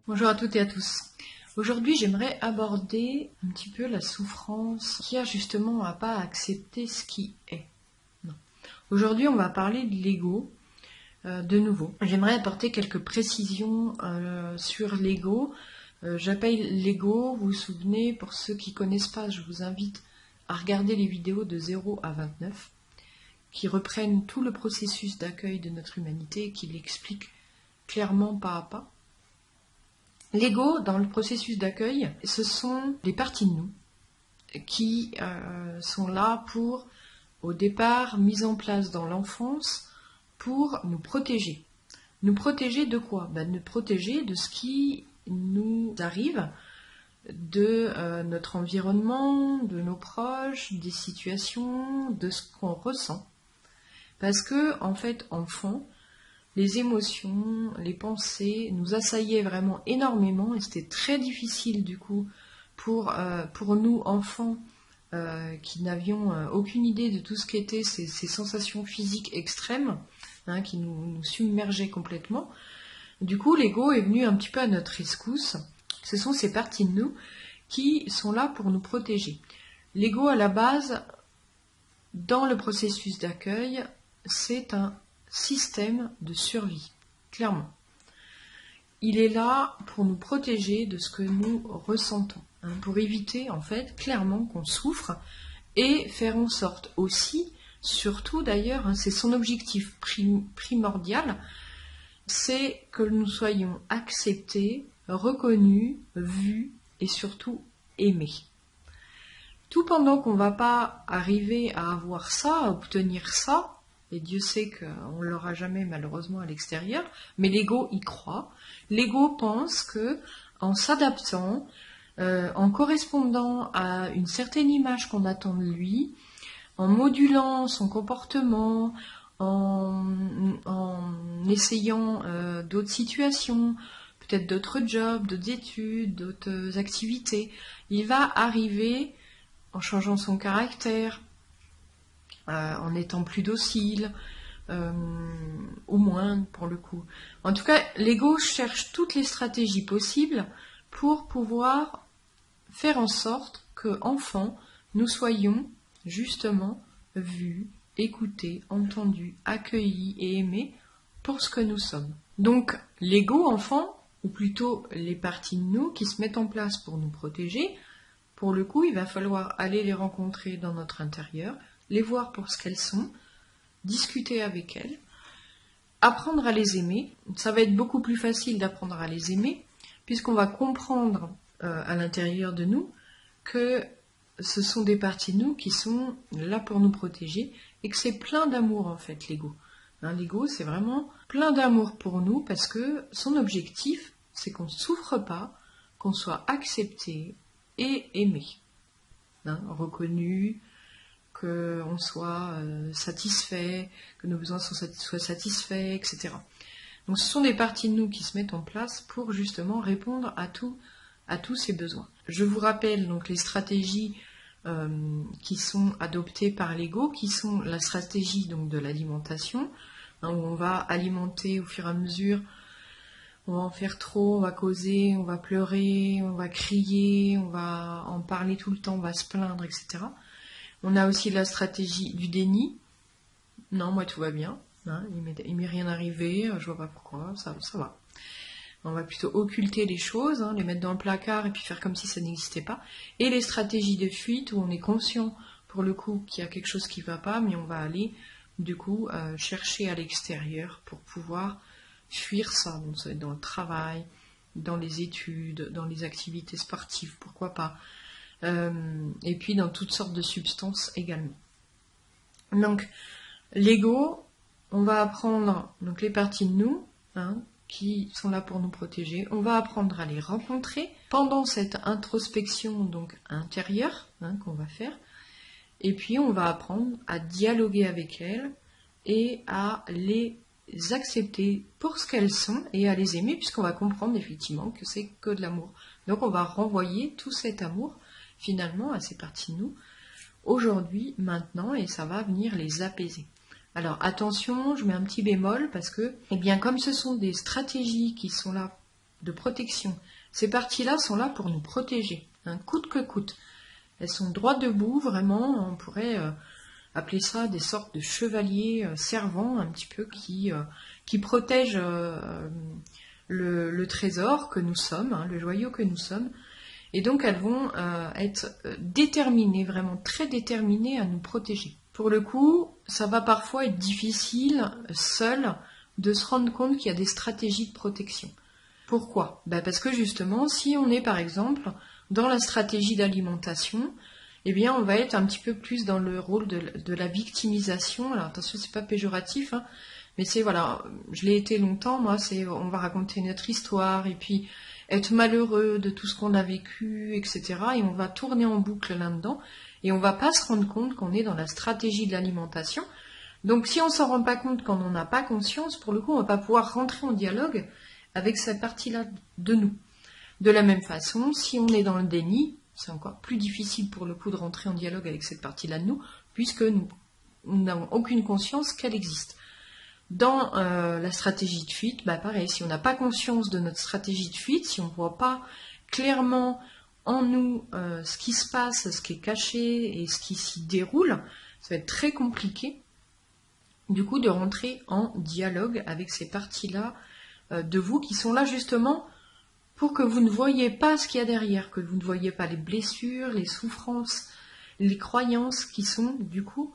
Bonjour à toutes et à tous. Aujourd'hui, j'aimerais aborder un petit peu la souffrance qu'il y a justement à pas accepter ce qui est. Non. Aujourd'hui, on va parler de l'ego de nouveau. J'aimerais apporter quelques précisions sur l'ego. J'appelle l'ego, vous vous souvenez, pour ceux qui ne connaissent pas, je vous invite à regarder les vidéos de 0 à 29 qui reprennent tout le processus d'accueil de notre humanité et qui l'expliquent clairement pas à pas. L'ego, dans le processus d'accueil, ce sont des parties de nous qui sont là pour, au départ, mise en place dans l'enfance pour nous protéger. Nous protéger de quoi ? Nous protéger de ce qui nous arrive, de notre environnement, de nos proches, des situations, de ce qu'on ressent. Parce que, en fait, enfant, les émotions, les pensées nous assaillaient vraiment énormément et c'était très difficile du coup pour nous enfants qui n'avions aucune idée de tout ce qu'étaient ces sensations physiques extrêmes qui nous submergeaient complètement. Du coup, l'ego est venu un petit peu à notre rescousse. Ce sont ces parties de nous qui sont là pour nous protéger. L'ego, à la base, dans le processus d'accueil, c'est un système de survie, clairement. Il est là pour nous protéger de ce que nous ressentons, pour éviter en fait clairement qu'on souffre et faire en sorte aussi, surtout d'ailleurs, c'est son objectif primordial, c'est que nous soyons acceptés, reconnus, vus et surtout aimés. Tout pendant qu'on ne va pas arriver à avoir ça, à obtenir ça, et Dieu sait qu'on ne l'aura jamais malheureusement à l'extérieur, mais l'ego y croit. L'ego pense que en s'adaptant, en correspondant à une certaine image qu'on attend de lui, en modulant son comportement, en essayant d'autres situations, peut-être d'autres jobs, d'autres études, d'autres activités, il va arriver en changeant son caractère, en étant plus docile, ou moins pour le coup. En tout cas, l'ego cherche toutes les stratégies possibles pour pouvoir faire en sorte que, enfant, nous soyons justement vus, écoutés, entendus, accueillis et aimés pour ce que nous sommes. Donc, l'ego, enfant, ou plutôt les parties de nous qui se mettent en place pour nous protéger, pour le coup, il va falloir aller les rencontrer dans notre intérieur, les voir pour ce qu'elles sont, discuter avec elles, apprendre à les aimer. Ça va être beaucoup plus facile d'apprendre à les aimer, puisqu'on va comprendre à l'intérieur de nous que ce sont des parties de nous qui sont là pour nous protéger, et que c'est plein d'amour en fait, l'ego. L'ego, c'est vraiment plein d'amour pour nous, parce que son objectif, c'est qu'on ne souffre pas, qu'on soit accepté et aimé, reconnu, qu'on soit satisfait, que nos besoins soient satisfaits, etc. Donc ce sont des parties de nous qui se mettent en place pour justement répondre à tous ces besoins. Je vous rappelle donc les stratégies qui sont adoptées par l'ego, qui sont la stratégie donc de l'alimentation, où on va alimenter au fur et à mesure, on va en faire trop, on va causer, on va pleurer, on va crier, on va en parler tout le temps, on va se plaindre, etc. On a aussi la stratégie du déni. Non, moi tout va bien. Il m'est rien arrivé, je vois pas pourquoi, ça va. On va plutôt occulter les choses, les mettre dans le placard et puis faire comme si ça n'existait pas. Et les stratégies de fuite où on est conscient pour le coup qu'il y a quelque chose qui ne va pas, mais on va aller du coup chercher à l'extérieur pour pouvoir fuir ça. Donc ça va être dans le travail, dans les études, dans les activités sportives, pourquoi pas. Et puis dans toutes sortes de substances également. Donc l'ego, on va apprendre donc les parties de nous qui sont là pour nous protéger. On va apprendre à les rencontrer pendant cette introspection donc intérieure qu'on va faire. Et puis on va apprendre à dialoguer avec elles et à les accepter pour ce qu'elles sont et à les aimer, puisqu'on va comprendre effectivement que c'est que de l'amour. Donc on va renvoyer tout cet amour finalement à ces parties de nous aujourd'hui, maintenant, et ça va venir les apaiser. Alors attention, je mets un petit bémol parce que, comme ce sont des stratégies qui sont là de protection. Ces parties-là sont là pour nous protéger, hein, coûte que coûte. Elles sont droit debout, vraiment, on pourrait appeler ça des sortes de chevaliers servants, un petit peu, qui protègent le trésor que nous sommes, hein, le joyau que nous sommes. Et donc elles vont être déterminées, vraiment très déterminées à nous protéger. Pour le coup, ça va parfois être difficile, seul, de se rendre compte qu'il y a des stratégies de protection. Pourquoi ? Parce que justement, si on est par exemple dans la stratégie d'alimentation, eh bien on va être un petit peu plus dans le rôle de la victimisation. Alors attention, c'est pas péjoratif, hein, mais c'est, voilà, je l'ai été longtemps, moi, c'est on va raconter notre histoire, et puis être malheureux de tout ce qu'on a vécu, etc. Et on va tourner en boucle là-dedans, et on va pas se rendre compte qu'on est dans la stratégie de l'alimentation. Donc si on s'en rend pas compte quand on n'a pas conscience, pour le coup, on va pas pouvoir rentrer en dialogue avec cette partie-là de nous. De la même façon, si on est dans le déni, c'est encore plus difficile pour le coup de rentrer en dialogue avec cette partie-là de nous, puisque nous n'avons aucune conscience qu'elle existe. Dans la stratégie de fuite, pareil, si on n'a pas conscience de notre stratégie de fuite, si on ne voit pas clairement en nous ce qui se passe, ce qui est caché et ce qui s'y déroule, ça va être très compliqué du coup de rentrer en dialogue avec ces parties-là de vous qui sont là justement pour que vous ne voyiez pas ce qu'il y a derrière, que vous ne voyiez pas les blessures, les souffrances, les croyances qui sont du coup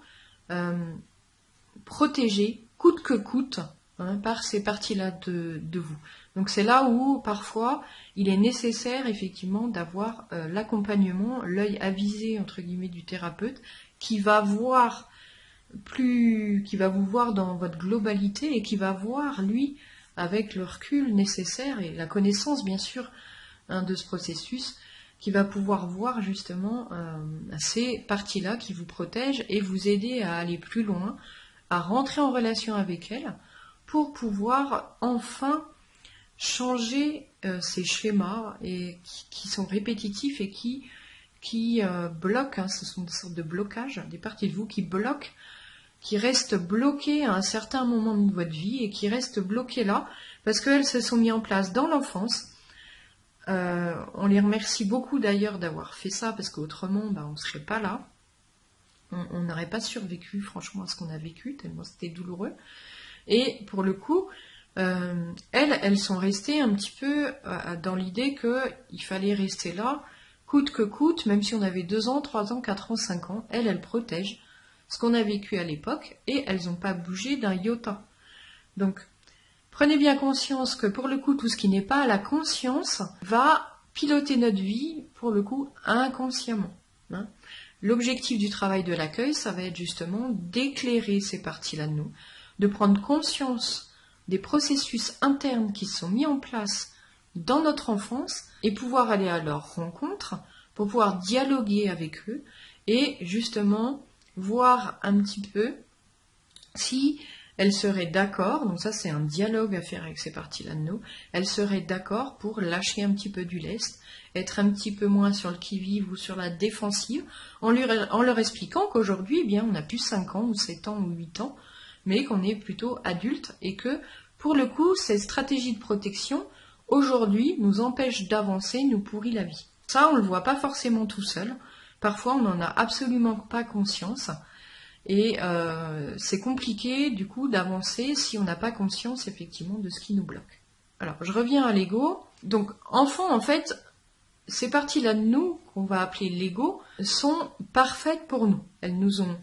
protégées coûte que coûte, hein, par ces parties-là de vous. Donc c'est là où parfois il est nécessaire effectivement d'avoir l'accompagnement, l'œil avisé entre guillemets du thérapeute qui va voir qui va vous voir dans votre globalité et qui va voir lui avec le recul nécessaire et la connaissance bien sûr, hein, de ce processus, qui va pouvoir voir justement ces parties-là qui vous protègent et vous aider à aller plus loin, à rentrer en relation avec elles pour pouvoir enfin changer ces schémas et qui sont répétitifs et qui bloquent, hein, ce sont des sortes de blocages, des parties de vous qui bloquent, qui restent bloquées à un certain moment de votre vie et qui restent bloquées là parce qu'elles se sont mises en place dans l'enfance. On les remercie beaucoup d'ailleurs d'avoir fait ça parce qu'autrement on ne serait pas là. On n'aurait pas survécu franchement à ce qu'on a vécu, tellement c'était douloureux. Et pour le coup, elles sont restées un petit peu dans l'idée qu'il fallait rester là, coûte que coûte, même si on avait 2 ans, 3 ans, 4 ans, 5 ans, elles protègent ce qu'on a vécu à l'époque et elles n'ont pas bougé d'un iota. Donc, prenez bien conscience que pour le coup, tout ce qui n'est pas à la conscience va piloter notre vie, pour le coup, inconsciemment. Hein. L'objectif du travail de l'accueil, ça va être justement d'éclairer ces parties-là de nous, de prendre conscience des processus internes qui sont mis en place dans notre enfance et pouvoir aller à leur rencontre pour pouvoir dialoguer avec eux et justement voir un petit peu si elles seraient d'accord, donc ça c'est un dialogue à faire avec ces parties-là de nous, elles seraient d'accord pour lâcher un petit peu du lest, être un petit peu moins sur le qui-vive ou sur la défensive, en leur expliquant qu'aujourd'hui, eh bien, on a plus 5 ans ou 7 ans ou 8 ans, mais qu'on est plutôt adulte et que, pour le coup, cette stratégie de protection, aujourd'hui, nous empêche d'avancer, nous pourrit la vie. Ça, on ne le voit pas forcément tout seul. Parfois, on n'en a absolument pas conscience. Et c'est compliqué, du coup, d'avancer si on n'a pas conscience, effectivement, de ce qui nous bloque. Alors, je reviens à l'ego. Donc, enfant, en fait, ces parties-là de nous, qu'on va appeler l'ego, sont parfaites pour nous. Elles nous ont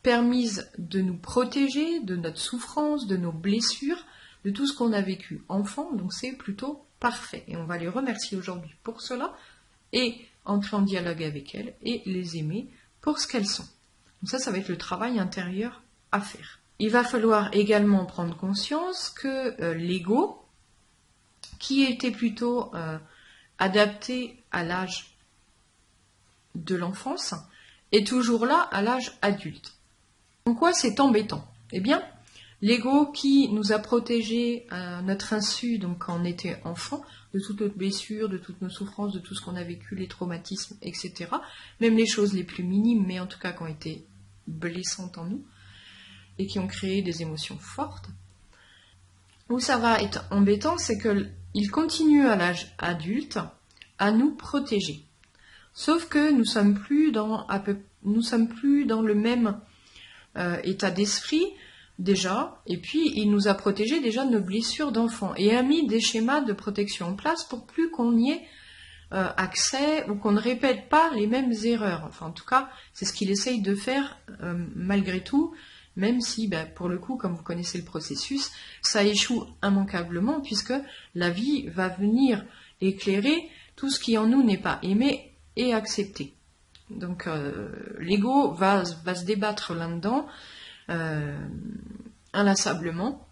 permises de nous protéger de notre souffrance, de nos blessures, de tout ce qu'on a vécu enfant. Donc, c'est plutôt parfait. Et on va les remercier aujourd'hui pour cela et entrer en dialogue avec elles et les aimer pour ce qu'elles sont. Donc ça va être le travail intérieur à faire. Il va falloir également prendre conscience que l'ego, qui était plutôt adapté à l'âge de l'enfance, est toujours là à l'âge adulte. En quoi c'est embêtant ? Eh bien, l'ego qui nous a protégés à notre insu, donc quand on était enfant, de toutes nos blessures, de toutes nos souffrances, de tout ce qu'on a vécu, les traumatismes, etc. Même les choses les plus minimes, mais en tout cas qui ont été blessantes en nous, et qui ont créé des émotions fortes. Où ça va être embêtant, c'est qu'il continue à l'âge adulte à nous protéger. Sauf que nous sommes plus dans le même état d'esprit déjà, et puis il nous a protégé déjà de nos blessures d'enfant et a mis des schémas de protection en place pour plus qu'on y ait accès ou qu'on ne répète pas les mêmes erreurs. Enfin, en tout cas, c'est ce qu'il essaye de faire malgré tout, même si, pour le coup, comme vous connaissez le processus, ça échoue immanquablement puisque la vie va venir éclairer tout ce qui en nous n'est pas aimé et accepté. Donc l'ego va se débattre là-dedans inlassablement,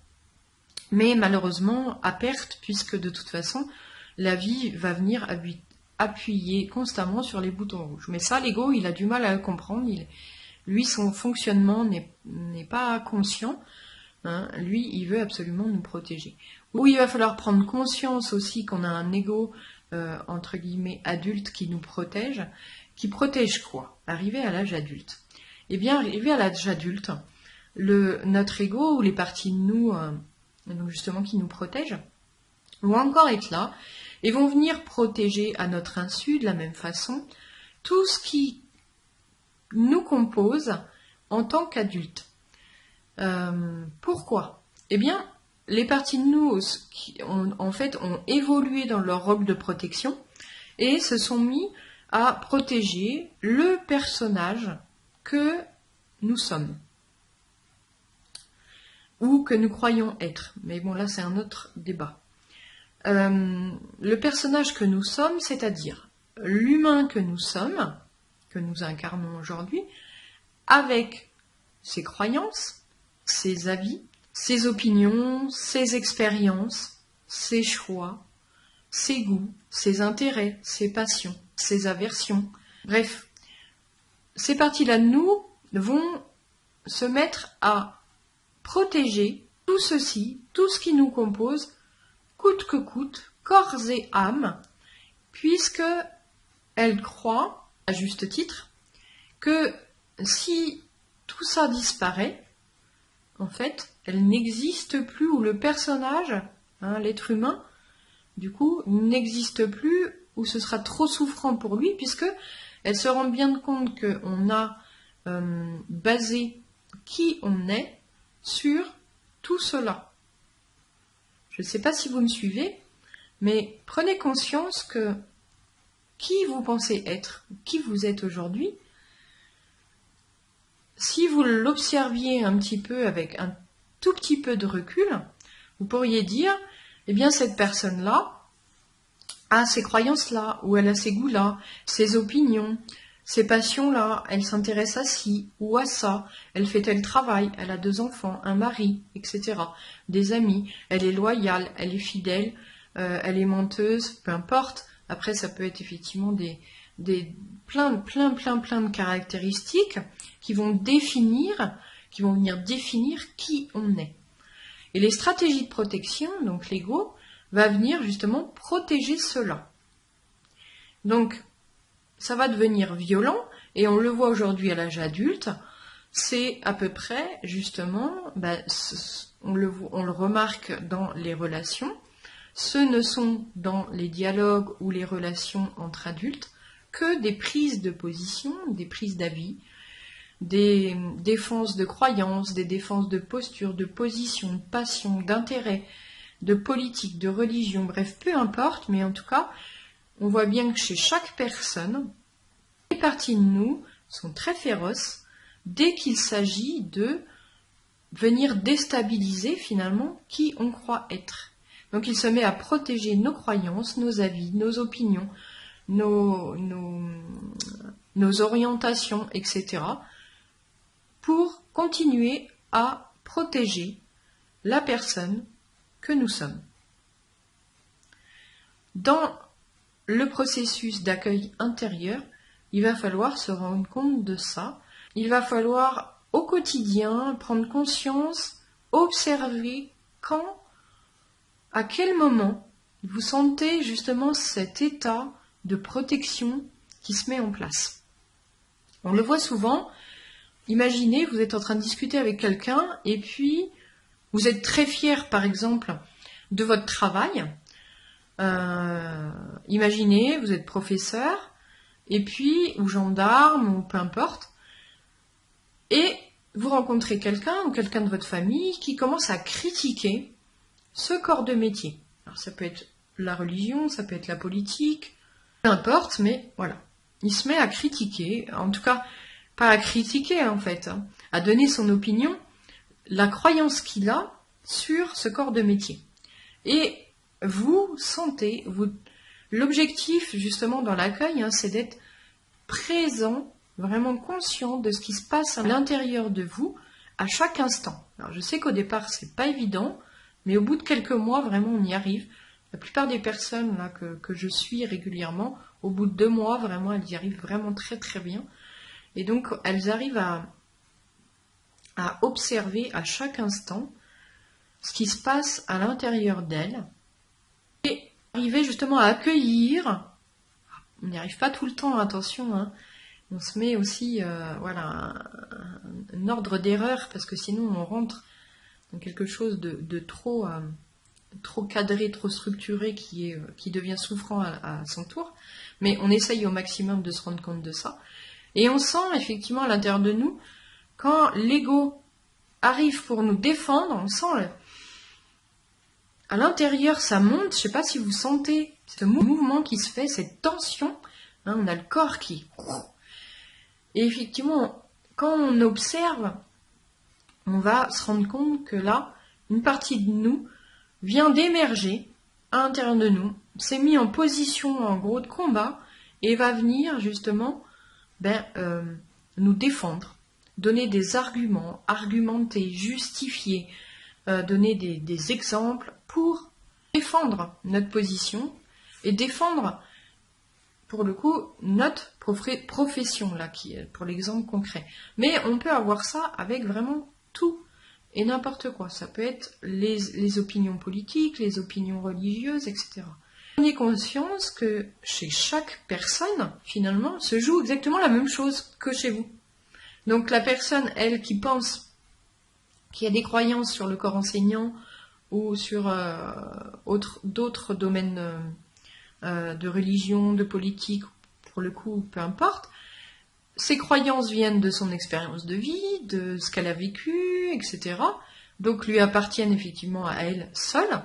mais malheureusement à perte, puisque de toute façon la vie va venir appuyer constamment sur les boutons rouges. Mais ça, l'ego, il a du mal à le comprendre. Lui, son fonctionnement n'est pas conscient. Hein. Lui, il veut absolument nous protéger. Où il va falloir prendre conscience aussi qu'on a un ego entre guillemets adulte qui nous protège. Qui protège quoi? Arrivé à l'âge adulte. Eh bien, arrivé à l'âge adulte, notre ego ou les parties de nous, donc justement qui nous protègent, vont encore être là et vont venir protéger à notre insu de la même façon tout ce qui nous compose en tant qu'adultes. Pourquoi? Eh bien, les parties de nous qui en fait ont évolué dans leur rôle de protection et se sont mis à protéger le personnage que nous sommes ou que nous croyons être. Mais bon, là, c'est un autre débat. Le personnage que nous sommes, c'est-à-dire l'humain que nous sommes, que nous incarnons aujourd'hui, avec ses croyances, ses avis, ses opinions, ses expériences, ses choix, ses goûts, ses intérêts, ses passions, ses aversions. Bref, ces parties-là de nous vont se mettre à protéger tout ceci, tout ce qui nous compose, coûte que coûte, corps et âme, puisque elles croient, à juste titre, que si tout ça disparaît, en fait, elle n'existe plus, ou le personnage, l'être humain, du coup, n'existe plus, ou ce sera trop souffrant pour lui, puisque elle se rend bien compte qu'on a basé qui on est sur tout cela. Je ne sais pas si vous me suivez, mais prenez conscience que qui vous pensez être, qui vous êtes aujourd'hui, si vous l'observiez un petit peu avec un tout petit peu de recul, vous pourriez dire, eh bien cette personne-là a ces croyances-là, ou elle a ces goûts-là, ses opinions, ses passions-là, elle s'intéresse à ci ou à ça, elle fait tel travail, elle a 2 enfants, un mari, etc. Des amis, elle est loyale, elle est fidèle, elle est menteuse, peu importe. Après, ça peut être effectivement plein de caractéristiques qui vont venir définir qui on est. Et les stratégies de protection, donc l'ego, va venir justement protéger cela. Donc, ça va devenir violent, et on le voit aujourd'hui à l'âge adulte, c'est à peu près, justement, on le remarque dans les relations, ce ne sont dans les dialogues ou les relations entre adultes que des prises de position, des prises d'avis, des défenses de croyances, des défenses de posture, de position, de passion, d'intérêt, de politique, de religion, bref, peu importe, mais en tout cas, on voit bien que chez chaque personne, les parties de nous sont très féroces dès qu'il s'agit de venir déstabiliser finalement qui on croit être. Donc il se met à protéger nos croyances, nos avis, nos opinions, nos orientations, etc. pour continuer à protéger la personne que nous sommes. Dans le processus d'accueil intérieur, il va falloir se rendre compte de ça. Il va falloir au quotidien prendre conscience, observer à quel moment vous sentez justement cet état de protection qui se met en place. On le voit souvent, imaginez, vous êtes en train de discuter avec quelqu'un et puis Vous êtes très fier, par exemple, de votre travail. Imaginez, vous êtes professeur, et puis, ou gendarme, ou peu importe, et vous rencontrez quelqu'un ou quelqu'un de votre famille qui commence à critiquer ce corps de métier. Alors ça peut être la religion, ça peut être la politique, peu importe, mais voilà. Il se met à critiquer, en tout cas, pas à critiquer en fait, à donner son opinion, la croyance qu'il a sur ce corps de métier. Et vous sentez, l'objectif justement dans l'accueil, c'est d'être présent, vraiment conscient de ce qui se passe à l'intérieur de vous à chaque instant. Alors je sais qu'au départ c'est pas évident, mais au bout de quelques mois vraiment on y arrive. La plupart des personnes là que je suis régulièrement, au bout de 2 mois vraiment elles y arrivent vraiment très très bien. Et donc elles arrivent à observer à chaque instant ce qui se passe à l'intérieur d'elles et arriver justement à accueillir. On n'y arrive pas tout le temps, attention, on se met aussi un ordre d'erreur parce que sinon on rentre dans quelque chose de trop cadré, trop structuré qui devient souffrant à son tour. Mais on essaye au maximum de se rendre compte de ça. Et on sent effectivement à l'intérieur de nous, quand l'ego arrive pour nous défendre, on sent à l'intérieur ça monte, je ne sais pas si vous sentez ce mouvement qui se fait, cette tension, on a le corps qui... Et effectivement, quand on observe, on va se rendre compte que là, une partie de nous vient d'émerger à l'intérieur de nous, s'est mis en position en gros de combat et va venir justement nous défendre, donner des arguments, argumenter, justifier, donner des exemples pour défendre notre position et défendre pour le coup notre profession là qui est pour l'exemple concret. Mais on peut avoir ça avec vraiment tout et n'importe quoi. Ça peut être les opinions politiques, les opinions religieuses, etc. Prenez conscience que chez chaque personne, finalement, se joue exactement la même chose que chez vous. Donc la personne, elle, qui pense qu'il y a des croyances sur le corps enseignant ou sur d'autres domaines de religion, de politique, pour le coup, peu importe, ces croyances viennent de son expérience de vie, de ce qu'elle a vécu, etc. Donc lui appartiennent effectivement à elle seule.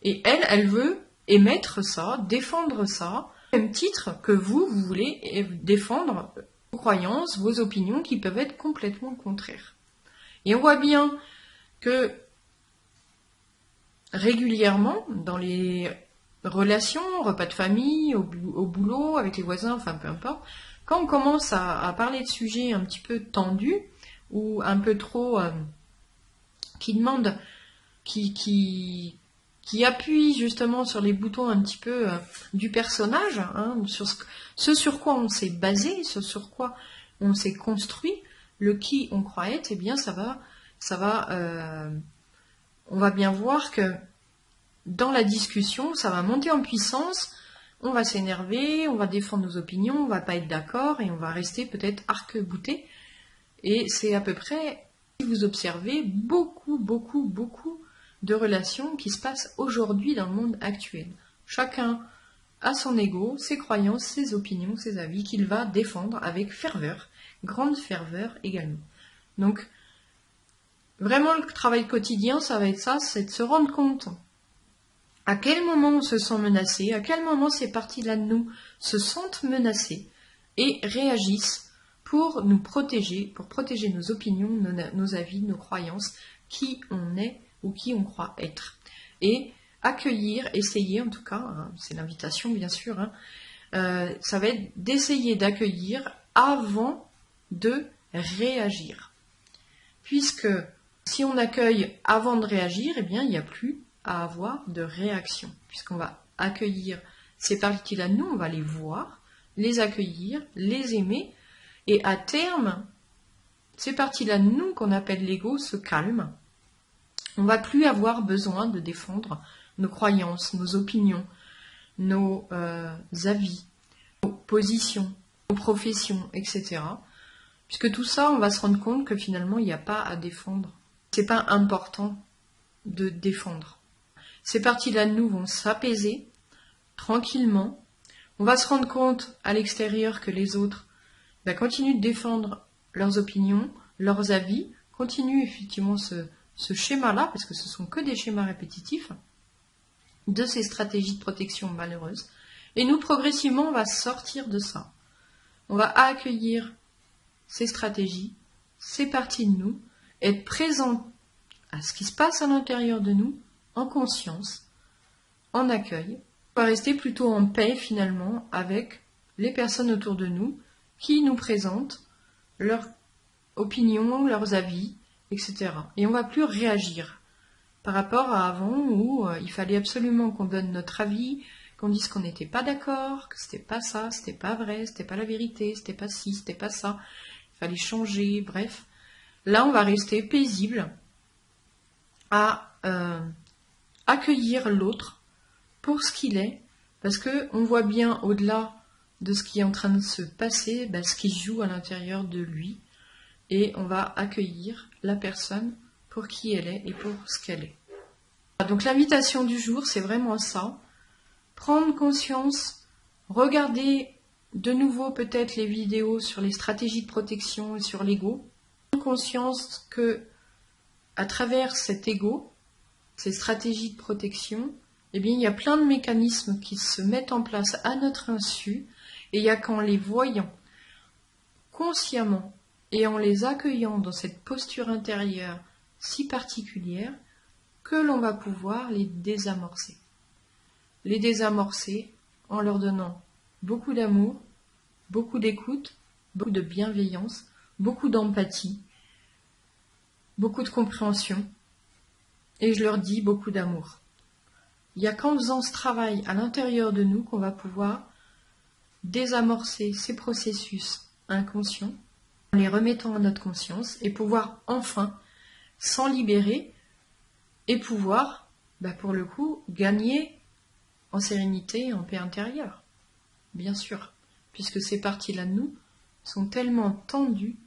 Et elle veut émettre ça, défendre ça, au même titre que vous voulez défendre vos croyances, vos opinions qui peuvent être complètement contraires. Et on voit bien que régulièrement, dans les relations, repas de famille, au boulot, avec les voisins, enfin peu importe, quand on commence à parler de sujets un petit peu tendus ou un peu trop qui demandent, qui appuient justement sur les boutons un petit peu du personnage, sur ce sur quoi on s'est basé, ce sur quoi on s'est construit, le qui on croit être, eh bien on va bien voir que dans la discussion, ça va monter en puissance, on va s'énerver, on va défendre nos opinions, on va pas être d'accord et on va rester peut-être arc-bouté. Et c'est à peu près, si vous observez, beaucoup de relations qui se passent aujourd'hui dans le monde actuel. Chacun a son ego, ses croyances, ses opinions, ses avis qu'il va défendre avec ferveur, grande ferveur également. Donc, vraiment le travail quotidien, ça va être ça, c'est de se rendre compte à quel moment on se sent menacé, à quel moment ces parties-là de nous se sentent menacées et réagissent pour nous protéger, pour protéger nos opinions, nos avis, nos croyances, qui on est ou qui on croit être. Et accueillir, essayer en tout cas, c'est l'invitation bien sûr, ça va être d'essayer d'accueillir avant de réagir. Puisque si on accueille avant de réagir, eh bien il n'y a plus à avoir de réaction, puisqu'on va accueillir ces parties-là de nous, on va les voir, les accueillir, les aimer, et à terme, ces parties-là de nous, qu'on appelle l'ego, se calment. On ne va plus avoir besoin de défendre nos croyances, nos opinions, nos avis, nos positions, nos professions, etc. Puisque tout ça, on va se rendre compte que finalement, il n'y a pas à défendre. C'est pas important de défendre. Ces parties-là de nous vont s'apaiser tranquillement. On va se rendre compte à l'extérieur que les autres continuent de défendre leurs opinions, leurs avis, continuent effectivement ce schéma-là, parce que ce sont que des schémas répétitifs de ces stratégies de protection malheureuses. Et nous, progressivement, on va sortir de ça. On va accueillir ces stratégies, ces parties de nous, être présent à ce qui se passe à l'intérieur de nous, en conscience, en accueil. On va rester plutôt en paix finalement avec les personnes autour de nous qui nous présentent leurs opinions, leurs avis, etc. Et on ne va plus réagir par rapport à avant où il fallait absolument qu'on donne notre avis, qu'on dise qu'on n'était pas d'accord, que c'était pas ça, c'était pas vrai, c'était pas la vérité, c'était pas ci, c'était pas ça, il fallait changer, bref. Là, on va rester paisible à accueillir l'autre pour ce qu'il est, parce qu'on voit bien au-delà de ce qui est en train de se passer, ce qui se joue à l'intérieur de lui, et on va accueillir la personne pour qui elle est et pour ce qu'elle est. Donc l'invitation du jour, c'est vraiment ça. Prendre conscience, regarder de nouveau peut-être les vidéos sur les stratégies de protection et sur l'ego. Prendre conscience que à travers cet ego, ces stratégies de protection, il y a plein de mécanismes qui se mettent en place à notre insu, et il y a qu'en les voyant consciemment et en les accueillant dans cette posture intérieure si particulière que l'on va pouvoir les désamorcer. Les désamorcer en leur donnant beaucoup d'amour, beaucoup d'écoute, beaucoup de bienveillance, beaucoup d'empathie, beaucoup de compréhension, et je leur dis beaucoup d'amour. Il n'y a qu'en faisant ce travail à l'intérieur de nous qu'on va pouvoir désamorcer ces processus inconscients, en les remettant à notre conscience, et pouvoir enfin s'en libérer et pouvoir, pour le coup, gagner en sérénité et en paix intérieure. Bien sûr, puisque ces parties-là de nous sont tellement tendues,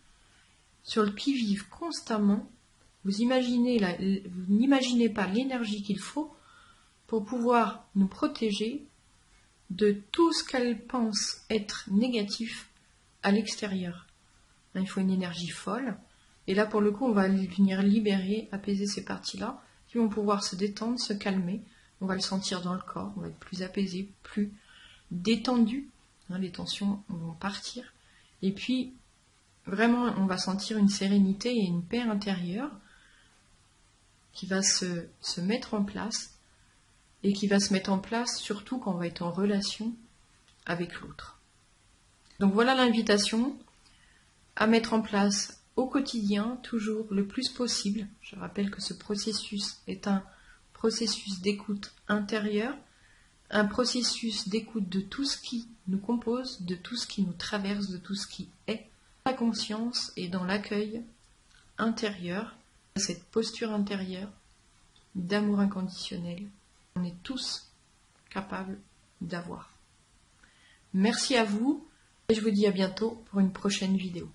sur le qui-vive constamment. Vous n'imaginez pas l'énergie qu'il faut pour pouvoir nous protéger de tout ce qu'elles pensent être négatif à l'extérieur. Il faut une énergie folle, et là pour le coup on va venir libérer, apaiser ces parties-là, qui vont pouvoir se détendre, se calmer, on va le sentir dans le corps, on va être plus apaisé, plus détendu, les tensions vont partir, et puis vraiment on va sentir une sérénité et une paix intérieure qui va se mettre en place, et qui va se mettre en place surtout quand on va être en relation avec l'autre. Donc voilà l'invitation à mettre en place au quotidien, toujours le plus possible. Je rappelle que ce processus est un processus d'écoute intérieure, un processus d'écoute de tout ce qui nous compose, de tout ce qui nous traverse, de tout ce qui est. La conscience est dans l'accueil intérieur, cette posture intérieure d'amour inconditionnel. On est tous capables d'avoir. Merci à vous et je vous dis à bientôt pour une prochaine vidéo.